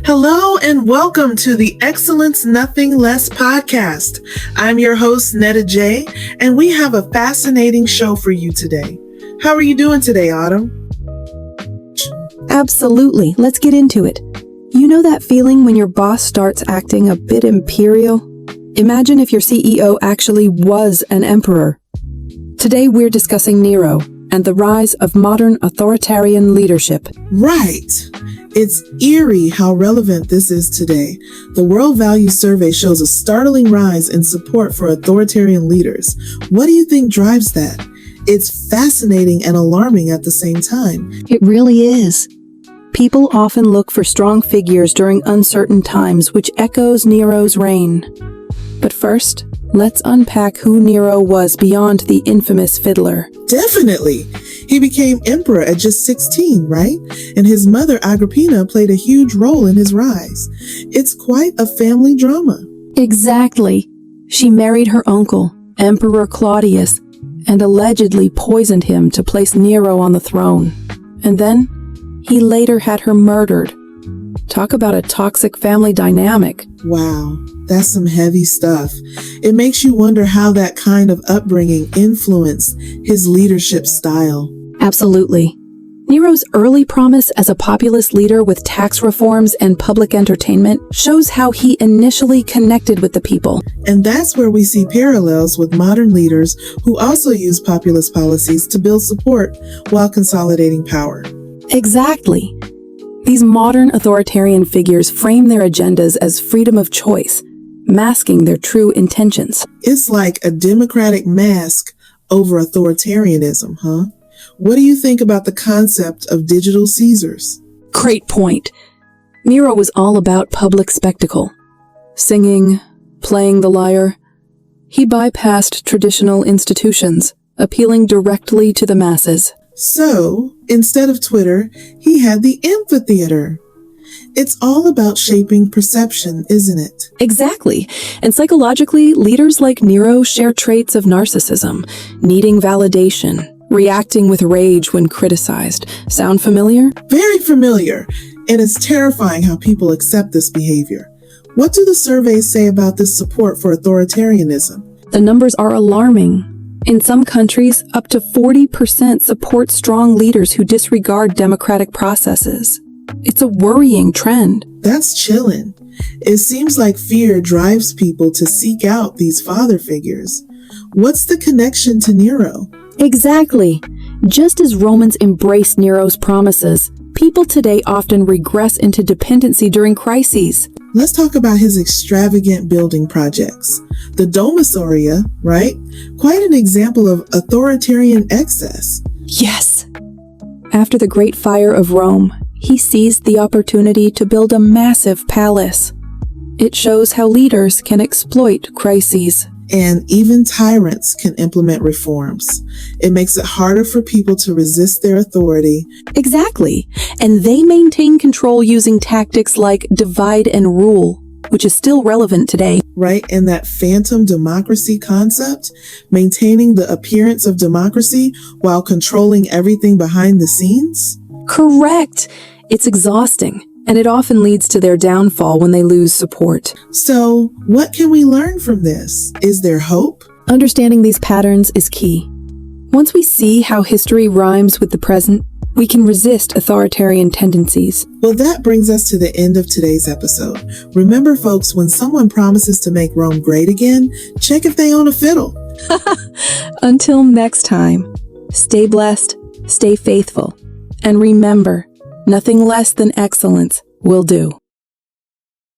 Hello and welcome to the Excellence Nothing Less podcast. I'm your host, Netta J, and we have a fascinating show for you today. How are you doing today, Autumn? Absolutely. Let's get into it. You know that feeling when your boss starts acting a bit imperial? Imagine if your CEO actually was an emperor. Today we're discussing Nero and the rise of modern authoritarian leadership. Right. It's eerie how relevant this is today. The World Values Survey shows a startling rise in support for authoritarian leaders. What do you think drives that? It's fascinating and alarming at the same time. It really is. People often look for strong figures during uncertain times, which echoes Nero's reign. But first, let's unpack who Nero was beyond the infamous fiddler. Definitely. He became emperor at just 16, right? And his mother, Agrippina, played a huge role in his rise. It's quite a family drama. Exactly. She married her uncle, Emperor Claudius, and allegedly poisoned him to place Nero on the throne. And then, he later had her murdered. Talk about a toxic family dynamic. Wow, that's some heavy stuff. It makes you wonder how that kind of upbringing influenced his leadership style. Absolutely. Nero's early promise as a populist leader with tax reforms and public entertainment shows how he initially connected with the people. And that's where we see parallels with modern leaders who also use populist policies to build support while consolidating power. Exactly. These modern authoritarian figures frame their agendas as freedom of choice, masking their true intentions. It's like a democratic mask over authoritarianism, huh? What do you think about the concept of digital Caesars? Great point. Nero was all about public spectacle. Singing, playing the lyre. He bypassed traditional institutions, appealing directly to the masses. So, instead of Twitter, he had the amphitheater. It's all about shaping perception, isn't it? Exactly. And psychologically, leaders like Nero share traits of narcissism, needing validation, reacting with rage when criticized. Sound familiar? Very familiar. And it's terrifying how people accept this behavior. What do the surveys say about this support for authoritarianism? The numbers are alarming. In some countries, up to 40% support strong leaders who disregard democratic processes. It's a worrying trend. That's chilling. It seems like fear drives people to seek out these father figures. What's the connection to Nero? Exactly. Just as Romans embraced Nero's promises, people today often regress into dependency during crises. Let's talk about his extravagant building projects. The Domisoria, right? Quite an example of authoritarian excess. Yes. After the Great Fire of Rome, he seized the opportunity to build a massive palace. It shows how leaders can exploit crises. And even tyrants can implement reforms. It makes it harder for people to resist their authority. Exactly. And they maintain control using tactics like divide and rule, which is still relevant today. Right? And that phantom democracy concept, maintaining the appearance of democracy while controlling everything behind the scenes? Correct. It's exhausting, and it often leads to their downfall when they lose support. So, what can we learn from this? Is there hope? Understanding these patterns is key. Once we see how history rhymes with the present, we can resist authoritarian tendencies. Well, that brings us to the end of today's episode. Remember, folks, when someone promises to make Rome great again, check if they own a fiddle. Until next time, stay blessed, stay faithful, and remember, nothing less than excellence will do.